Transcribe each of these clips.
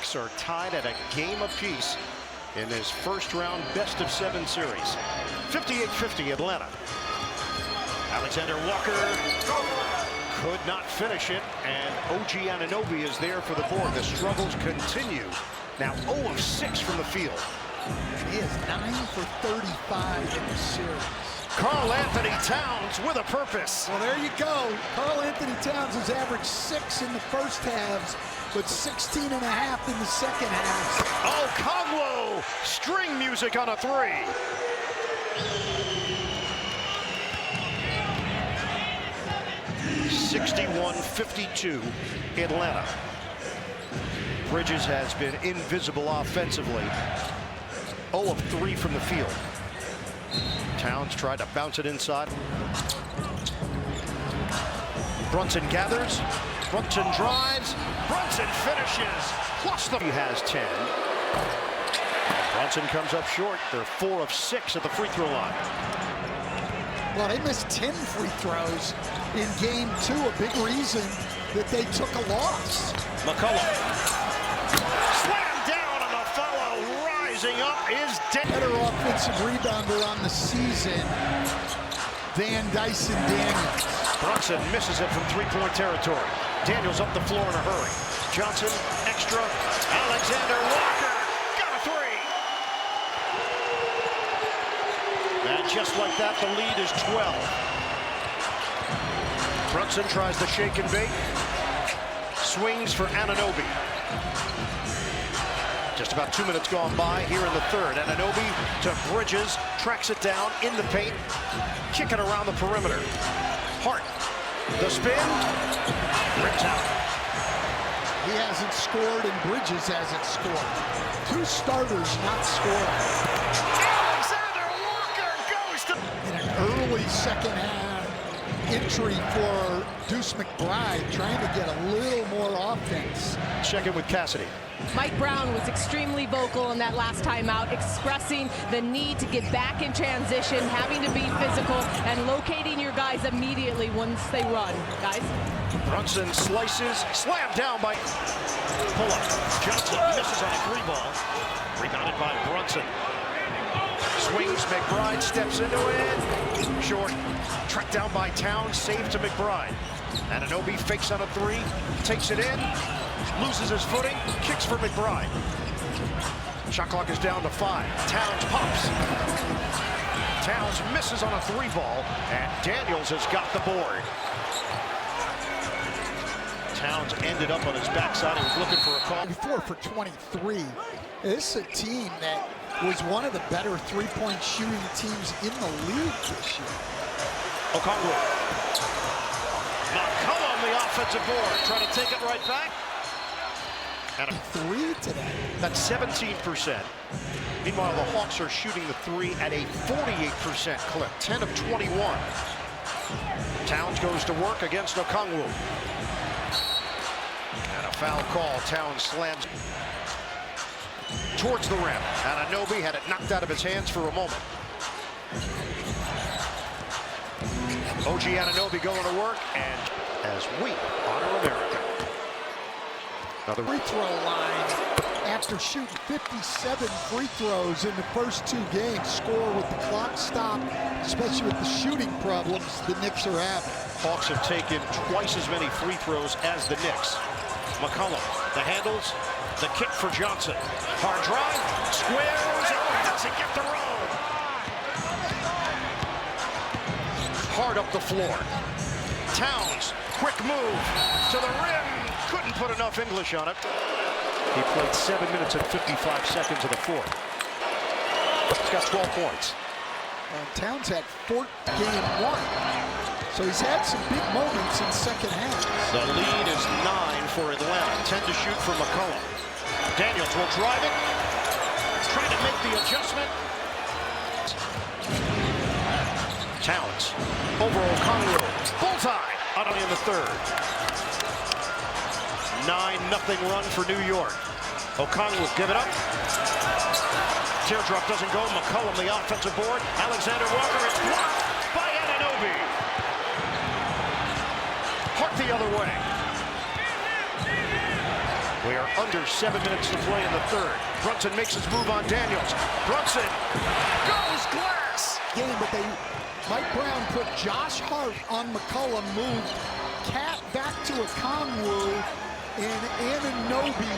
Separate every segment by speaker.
Speaker 1: Knicks are tied at a game apiece in this first-round best-of-7 series. 58-50 Atlanta. Alexander Walker could not finish it, and OG Anunoby is there for the board. The struggles continue. Now 0 of 6 from the field.
Speaker 2: He is 9 for 35 in the series.
Speaker 1: Karl Anthony Towns with a purpose.
Speaker 2: Well, there you go. Karl Anthony Towns has averaged 6 in the first halves, but 16 and a half in the second half.
Speaker 1: Oh, Kongwo, string music on a 3. (61-52) Atlanta. Bridges has been invisible offensively. 0 of 3 from the field. Towns tried to bounce it inside. Brunson gathers. Brunson drives. Brunson finishes. Plus he has 10. Brunson comes up short. They're 4 of 6 at the free throw line.
Speaker 2: Well, they missed 10 free throws in game 2. A big reason that they took a loss.
Speaker 1: McCollum. Slam down, and the fellow rising up is dead.
Speaker 2: Better offensive rebounder on the season than Dyson Daniels.
Speaker 1: Brunson misses it from three-point territory. Daniels up the floor in a hurry. Johnson, extra. Alexander Walker got a 3. And just like that, the lead is 12. Brunson tries the shake and bake. Swings for Anunoby. Just about 2 minutes gone by here in the third. Anunoby to Bridges, tracks it down in the paint, kicking around the perimeter. Hart, the spin, rips out.
Speaker 2: He hasn't scored and Bridges hasn't scored. 2 starters not scoring.
Speaker 1: Alexander Walker goes to...
Speaker 2: In an early second half entry for Deuce McBride, trying to get a little more offense.
Speaker 1: Check in with Cassidy.
Speaker 3: Mike Brown was extremely vocal in that last timeout, expressing the need to get back in transition, having to be physical, and locating your guys immediately once they run. Guys?
Speaker 1: Brunson slices, slammed down by... Pull up. Johnson misses on a 3-ball. Rebounded by Brunson. Swings, McBride steps into it. Short. Tracked down by Towns, saved to McBride. Anunoby fakes on a 3, takes it in. Loses his footing, kicks for McBride. Shot clock is down to 5. Towns pops. Towns misses on a 3-ball, and Daniels has got the board. Towns ended up on his backside. He was looking for a call.
Speaker 2: 4 for 23. This is a team that was one of the better three-point shooting teams in the league this year.
Speaker 1: Okongwu. McCollum, the offensive board, trying to take it right back. And a
Speaker 2: 3 today.
Speaker 1: That's 17%. Meanwhile, the Hawks are shooting the 3 at a 48% clip, 10 of 21. Towns goes to work against Okongwu. And a foul call. Towns slams towards the rim. Anunoby had it knocked out of his hands for a moment. OG Anunoby going to work, and as we honor America. Another
Speaker 2: Free throw line after shooting 57 free throws in the first 2 games. Score with the clock stopped, especially with the shooting problems the Knicks are having.
Speaker 1: Hawks have taken twice as many free throws as the Knicks. McCollum, the handles, the kick for Johnson. Hard drive, squares, and doesn't get the roll. Hard up the floor. Towns, quick move to the rim. Couldn't put enough English on it. He played 7 minutes and 55 seconds of the fourth. He's got 12 points.
Speaker 2: Towns had game 1. So he's had some big moments in second half.
Speaker 1: The lead is 9 for Atlanta. 10 to shoot for McCollum. Daniels will drive it. Trying to make the adjustment. Towns over Okongwu. Bullseye. Out in the third. 9-0 run for New York. Okongwu give it up. Teardrop doesn't go. McCollum the offensive board. Alexander Walker is blocked by Anunoby. Hart the other way. We are under 7 minutes to play in the third. Brunson makes his move on Daniels. Brunson goes glass.
Speaker 2: Game, but Mike Brown put Josh Hart on McCollum, moved Cat back to Okongwu, and Anunoby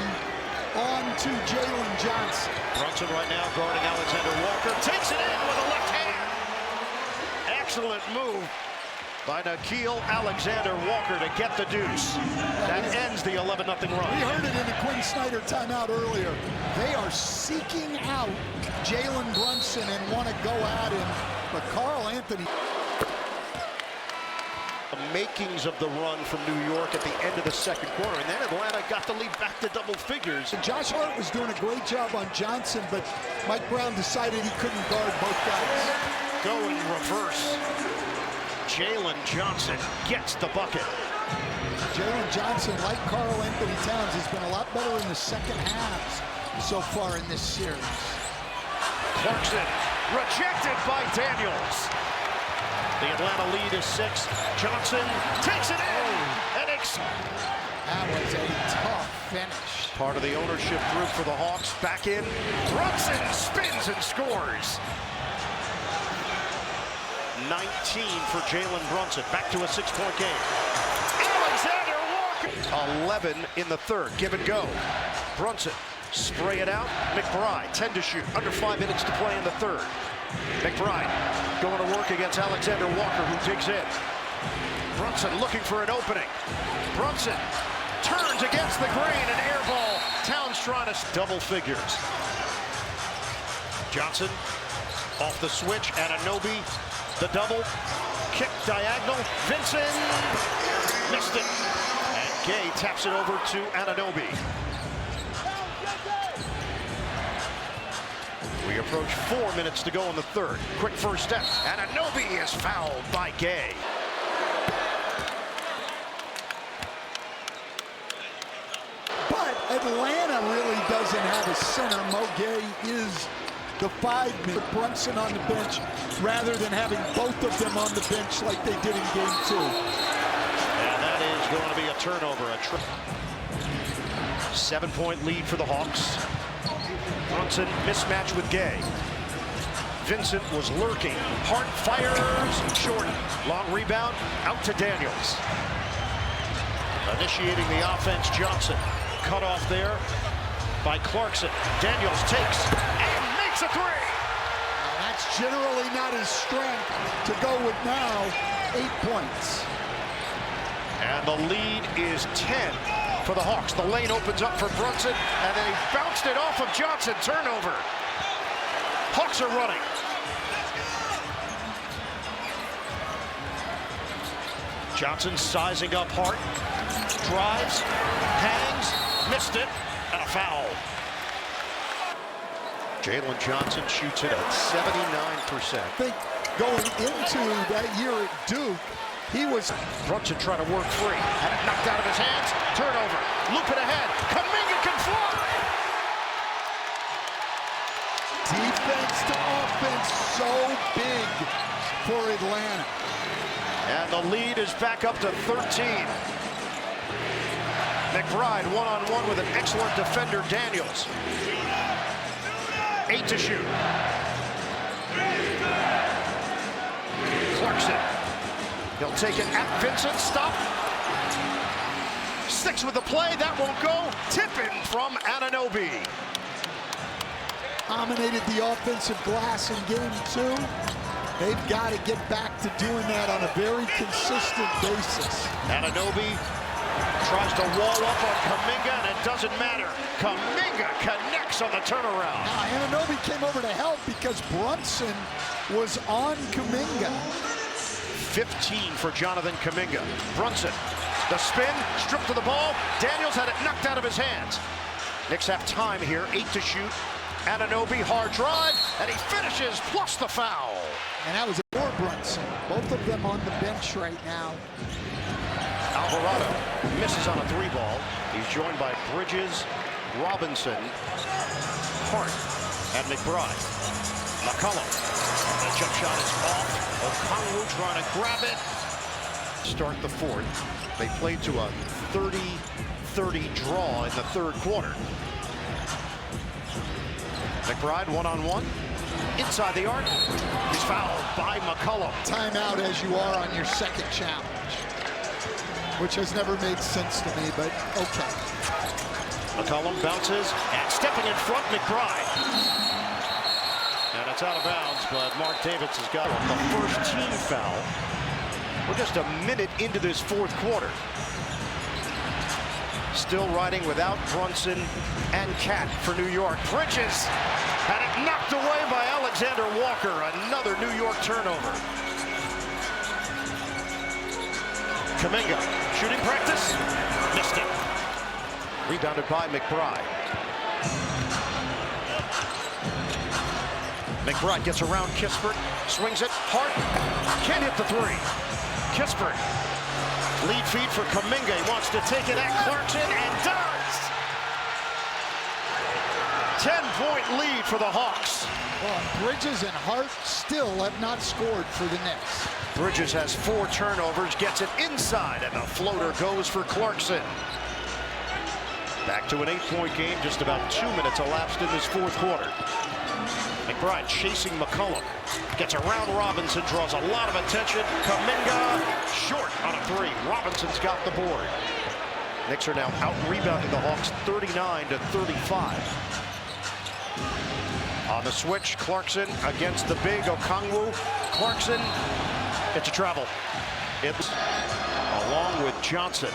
Speaker 2: on to Jalen Johnson.
Speaker 1: Brunson right now guarding Alexander Walker. Takes it in with a left hand. Excellent move by Nickeil Alexander-Walker to get the deuce. That ends the 11-0 run.
Speaker 2: We heard it in the Quinn Snyder timeout earlier. They are seeking out Jalen Brunson and want to go at him, but Carl Anthony.
Speaker 1: The makings of the run from New York at the end of the second quarter, and then Atlanta got the lead back to double figures.
Speaker 2: And Josh Hart was doing a great job on Johnson, but Mike Brown decided he couldn't guard both guys.
Speaker 1: Go in reverse. Jalen Johnson gets the bucket.
Speaker 2: Jalen Johnson, like Carl Anthony Towns, has been a lot better in the second halves so far in this series.
Speaker 1: Clarkson rejected by Daniels. The Atlanta lead is 6. Johnson takes it in. And
Speaker 2: that was a tough finish.
Speaker 1: Part of the ownership group for the Hawks. Back in. Brunson spins and scores. 19 for Jalen Brunson. Back to a 6-point game. Alexander Walker. 11 in the third. Give and go. Brunson. Spray it out. McBride. 10 to shoot. Under 5 minutes to play in the third. McBride going to work against Alexander Walker, who digs in. Brunson looking for an opening. Brunson turns against the grain, an air ball. Towns trying to double figures. Johnson off the switch. Anunoby, the double. Kick diagonal. Vincent missed it. And Gay taps it over to Anunoby. We approach 4 minutes to go in the third. Quick first step. Anunoby is fouled by Gay.
Speaker 2: But Atlanta really doesn't have a center. Mo Gay is the 5-minute. Brunson on the bench rather than having both of them on the bench like they did in game 2.
Speaker 1: And that is going to be a turnover. A 7-point lead for the Hawks. Brunson mismatch with Gay. Vincent was lurking. Hart fires short. Long rebound out to Daniels. Initiating the offense, Johnson. Cut off there by Clarkson. Daniels takes and makes a three.
Speaker 2: Now, that's generally not his strength to go with now. 8 points.
Speaker 1: And the lead is 10 for the Hawks. The lane opens up for Brunson, and then he bounced it off of Johnson. Turnover. Hawks are running. Johnson sizing up Hart. Drives, hangs, missed it, and a foul. Jalen Johnson shoots it at 79%.
Speaker 2: I think going into that year at Duke, he was.
Speaker 1: Brunson trying to work free. Had it knocked out of his hands. Turnover. Loop it ahead. Kuminga can fly.
Speaker 2: Defense to offense so big for Atlanta.
Speaker 1: And the lead is back up to 13. McBride one-on-one with an excellent defender, Daniels. 8 to shoot. Clarkson. He'll take it at Vincent. Stop. 6 with the play. That won't go. Tip-in from Anunoby.
Speaker 2: Dominated the offensive glass in game 2. They've got to get back to doing that on a very consistent basis.
Speaker 1: Anunoby tries to wall up on Kuminga, and it doesn't matter. Kuminga connects on the turnaround.
Speaker 2: Now, Anunoby came over to help because Brunson was on Kuminga.
Speaker 1: 15 for Jonathan Kuminga. Brunson, the spin, stripped to the ball. Daniels had it knocked out of his hands. Knicks have time here, 8 to shoot. Anunoby, hard drive, and he finishes, plus the foul.
Speaker 2: And that was for Brunson. Both of them on the bench right now.
Speaker 1: Alvarado misses on a 3-ball. He's joined by Bridges, Robinson, Hart, and McBride. McCollum. The jump shot is off. Okongwu trying to grab it. Start the fourth. They played to a 30 draw in the third quarter. McBride one-on-one. Inside the arc. He's fouled by McCollum.
Speaker 2: Timeout as you are on your second challenge, which has never made sense to me, but okay.
Speaker 1: McCollum bounces and stepping in front, McBride. And it's out of bounds, but Mark Davis has got the first team foul. We're just a minute into this fourth quarter. Still riding without Brunson and Cat for New York. Bridges had it knocked away by Alexander Walker. Another New York turnover. Kuminga, shooting practice, missed it. Rebounded by McBride. McBride gets around Kispert, swings it, Hart, can't hit the three. Kispert, lead feed for Kuminga, he wants to take it at Clarkson and does! 10-point lead for the Hawks.
Speaker 2: Well, Bridges and Hart still have not scored for the Knicks.
Speaker 1: Bridges has 4 turnovers, gets it inside, and the floater goes for Clarkson. Back to an 8-point game, just about 2 minutes elapsed in this fourth quarter. McBride chasing McCollum, gets around Robinson, draws a lot of attention. Kuminga short on a 3. Robinson's got the board. Knicks are now out-rebounding the Hawks 39-35. On the switch, Clarkson against the big Okongwu. Clarkson, it's a travel. It's along with Johnson.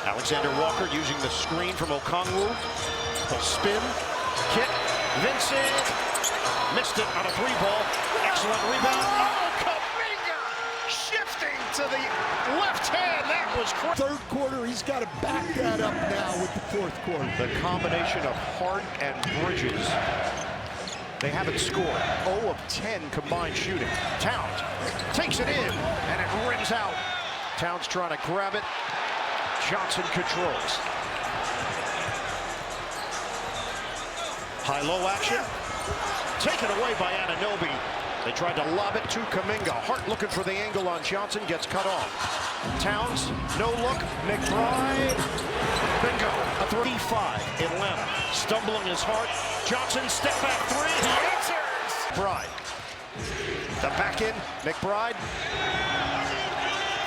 Speaker 1: Alexander Walker using the screen from Okongwu. He'll spin, kick, Vincent, missed it on a 3-ball. Excellent rebound. Oh, Kuminga shifting to the left hand. That was crazy.
Speaker 2: Third quarter, he's got to back that up now with the fourth quarter.
Speaker 1: The combination of Hart and Bridges. They haven't scored. 0 of 10 combined shooting. Towns takes it in, and it rims out. Towns trying to grab it. Johnson controls. High-low action. Taken away by Anunoby. They tried to lob it to Kuminga. Hart looking for the angle on Johnson. Gets cut off. Towns, no look. McBride. Bingo. A 35. Atlanta. Stumbling is Hart. Johnson, step back 3. He answers. McBride. The back end. McBride.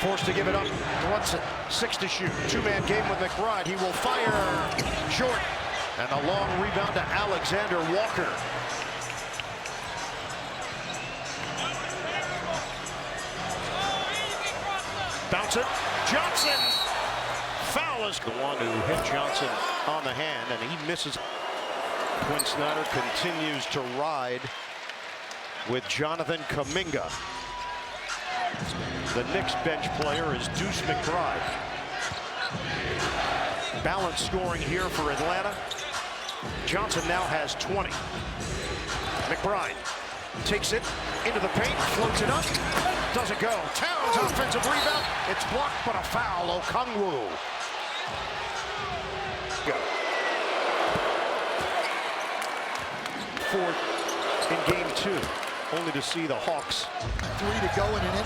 Speaker 1: Forced to give it up. Brunson, 6 to shoot. 2-man game with McBride. He will fire. Short. And a long rebound to Alexander Walker. Bounce it. Johnson. Foul is the one who hit Johnson on the hand, and he misses. Quinn Snyder continues to ride with Jonathan Kuminga. The Knicks bench player is Deuce McBride. Balanced scoring here for Atlanta. Johnson now has 20. McBride takes it into the paint, floats it up, doesn't go. Towns offensive rebound. It's blocked, but a foul. Okongwu. Go. Fourth in game 2. Only to see the Hawks.
Speaker 2: 3 to go in an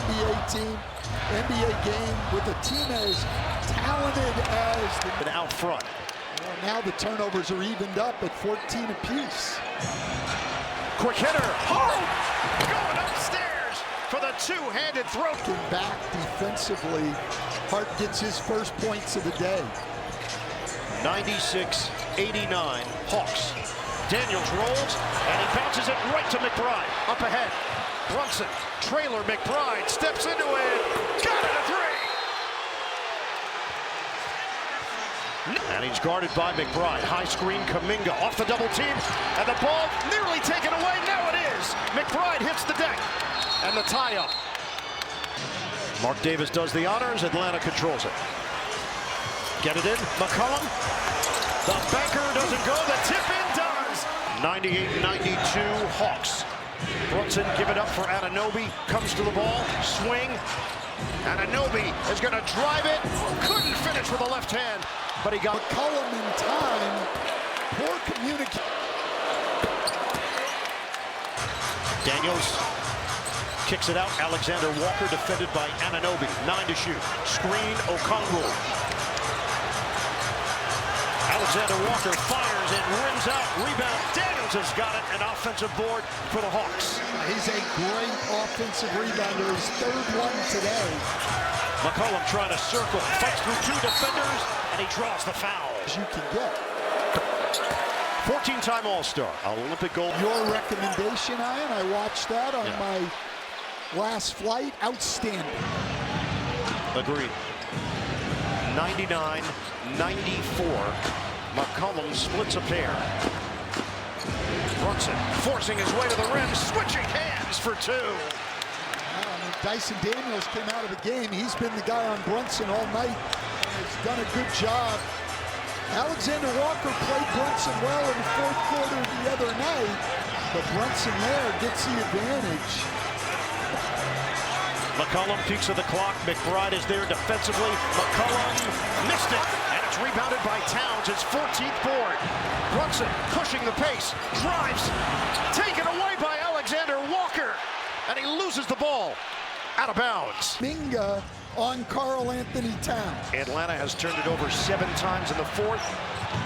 Speaker 2: NBA game with a team as talented as the...
Speaker 1: And out front.
Speaker 2: Well, now the turnovers are evened up at 14 apiece.
Speaker 1: Quick hitter. Hart going upstairs for the 2-handed throw.
Speaker 2: Back defensively, Hart gets his first points of the day.
Speaker 1: 96-89 Hawks. Daniels rolls, and he bounces it right to McBride. Up ahead. Brunson, trailer, McBride steps into it. Got it, a 3. And he's guarded by McBride. High screen, Kuminga off the double team. And the ball nearly taken away. Now it is. McBride hits the deck. And the tie-up. Mark Davis does the honors. Atlanta controls it. Get it in. McCollum. The banker doesn't go. The tip-in does. 98-92 Hawks. Brunson give it up for Anunoby. Comes to the ball. Swing. Anunoby is going to drive it. Couldn't finish with the left hand. But he got
Speaker 2: McCollum in time. Poor communication.
Speaker 1: Daniels Kicks it out. Alexander Walker defended by Anunoby. 9 to shoot. Screen Okongwu. Alexander Walker fires and rims out. Rebound. Daniels has got it. An offensive board for the Hawks.
Speaker 2: He's a great offensive rebounder. His third one today.
Speaker 1: McCollum trying to circle. Fights through 2 defenders, and he draws the foul.
Speaker 2: As you can get.
Speaker 1: 14-time All-Star. Olympic gold.
Speaker 2: Your recommendation, Ian, I watched that on my last flight. Outstanding.
Speaker 1: Agreed. 99-94. McCollum splits a pair. Brunson forcing his way to the rim, switching hands for 2.
Speaker 2: Dyson Daniels came out of the game. He's been the guy on Brunson all night and has done a good job. Alexander Walker played Brunson well in the fourth quarter the other night, but Brunson there gets the advantage.
Speaker 1: McCollum peeks at the clock. McBride is there defensively. McCollum missed it, and it's rebounded by Towns. His 14th board. Brunson pushing the pace, drives, taken away by Alexander Walker, and he loses the ball out of bounds.
Speaker 2: Minga on Karl Anthony Towns.
Speaker 1: Atlanta has turned it over 7 times in the fourth.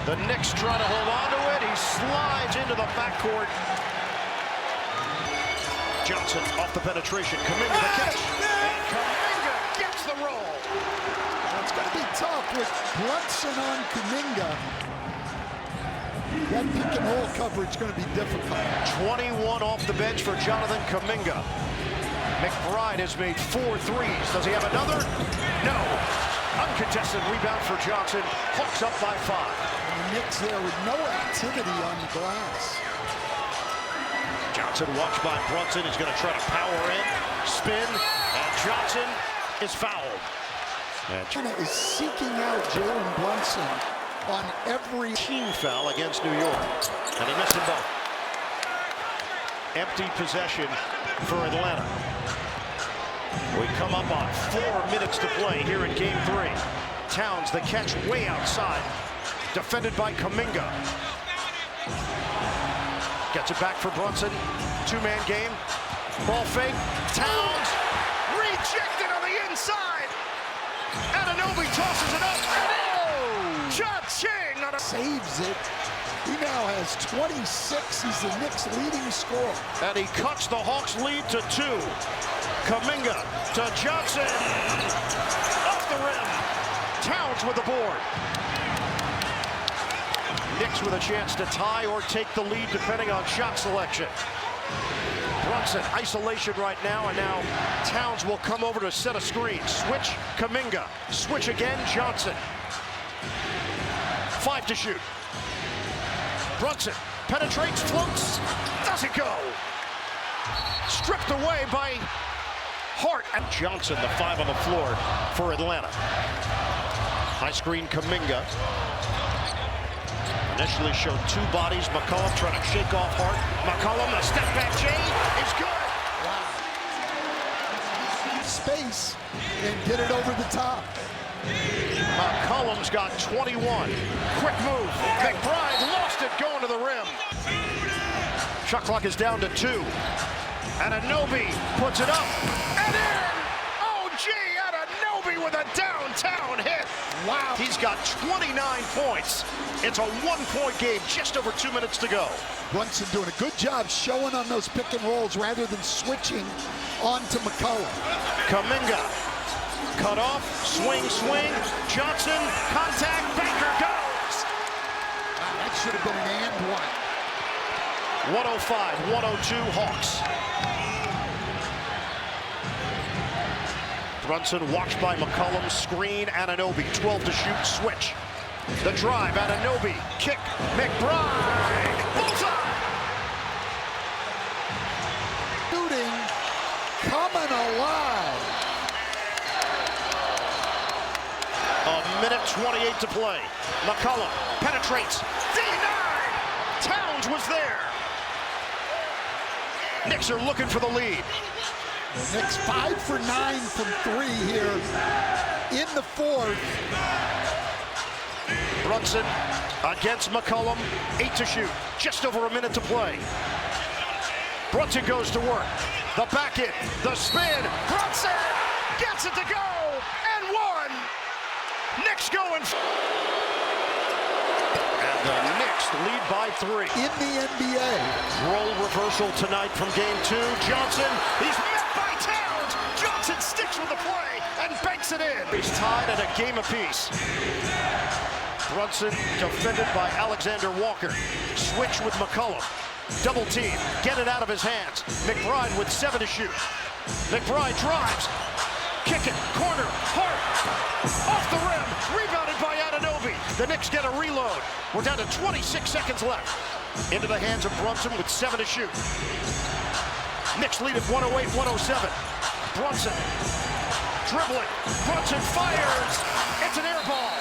Speaker 1: The Knicks try to hold on to it. He slides into the backcourt. Johnson off the penetration. Kuminga the catch. And Kuminga gets the roll.
Speaker 2: It's going to be tough with Brunson on Kuminga. That pick and roll coverage is going to be difficult.
Speaker 1: 21 off the bench for Jonathan Kuminga. McBride has made 4 threes. Does he have another? No. Uncontested rebound for Johnson. Hawks up by 5.
Speaker 2: And the Knicks there with no activity on the glass.
Speaker 1: Johnson watched by Brunson. He's going to try to power in, spin, and Johnson is fouled.
Speaker 2: China is seeking out Jalen Brunson on every
Speaker 1: team foul against New York, and he missed them both. Empty possession for Atlanta. We come up on 4 minutes to play here in Game 3. Towns, the catch way outside, defended by Kuminga. Gets it back for Brunson. 2-man game. Ball fake. Towns rejected on the inside. Anunoby tosses it up. Oh! Cha-ching!
Speaker 2: Saves it. He now has 26. He's the Knicks' leading scorer.
Speaker 1: And he cuts the Hawks' lead to 2. Kuminga to Johnson. Off the rim. Towns with the board. Knicks with a chance to tie or take the lead depending on shot selection. Brunson, isolation right now, and now Towns will come over to set a screen. Switch, Kuminga. Switch again, Johnson. 5 to shoot. Brunson penetrates, floats, doesn't go. Stripped away by Hart. And Johnson, the 5 on the floor for Atlanta. High screen, Kuminga. Initially showed 2 bodies. McCollum trying to shake off Hart. McCollum, the step back J is good.
Speaker 2: Wow. Space and get it over the top.
Speaker 1: McCollum's got 21. Quick move. McBride lost it going to the rim. Shot clock is down to 2. Anunoby puts it up and in. Oh, gee, Anunoby with a downtown hit. Wow. He's got 29 points. It's a 1-point game, just over 2 minutes to go.
Speaker 2: Brunson doing a good job showing on those pick and rolls rather than switching onto McCollum.
Speaker 1: Kuminga, cut off, swing, Johnson, contact, Baker goes.
Speaker 2: Wow, that should have been an and one.
Speaker 1: 105-102 Hawks. Brunson watched by McCollum, screen, Anunoby, 12 to shoot, switch. The drive, Anunoby, kick, McBride, bullseye!
Speaker 2: Shooting, coming alive.
Speaker 1: A minute 28 to play. McCollum penetrates, denied! Towns was there. Knicks are looking for the lead.
Speaker 2: The Knicks 5 for 9 from 3 here in the fourth.
Speaker 1: Brunson against McCollum, 8 to shoot, just over a minute to play. Brunson goes to work. The back in, the spin. Brunson gets it to go and one. Knicks going. And the Knicks lead by 3.
Speaker 2: In the NBA.
Speaker 1: Role reversal tonight from game 2. Johnson, he's met by Towns. Johnson sticks with the play and banks it in. He's tied at a game apiece. Brunson defended by Alexander Walker. Switch with McCollum. Double team. Get it out of his hands. McBride with 7 to shoot. McBride drives. Kick it. Corner. Hart. Off the rim. Rebounded by Anunoby. The Knicks get a reload. We're down to 26 seconds left. Into the hands of Brunson with 7 to shoot. Knicks lead at 108-107. Brunson dribbling. Brunson fires. It's an air ball.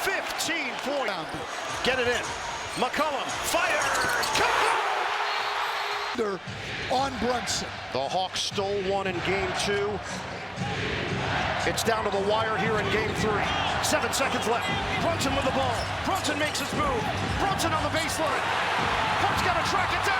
Speaker 1: 15 points. Get it in. McCollum fires.
Speaker 2: On Brunson.
Speaker 1: The Hawks stole one in game 2. It's down to the wire here in game 3. 7 seconds left. Brunson with the ball. Brunson makes his move. Brunson on the baseline. Hart's got to track it down.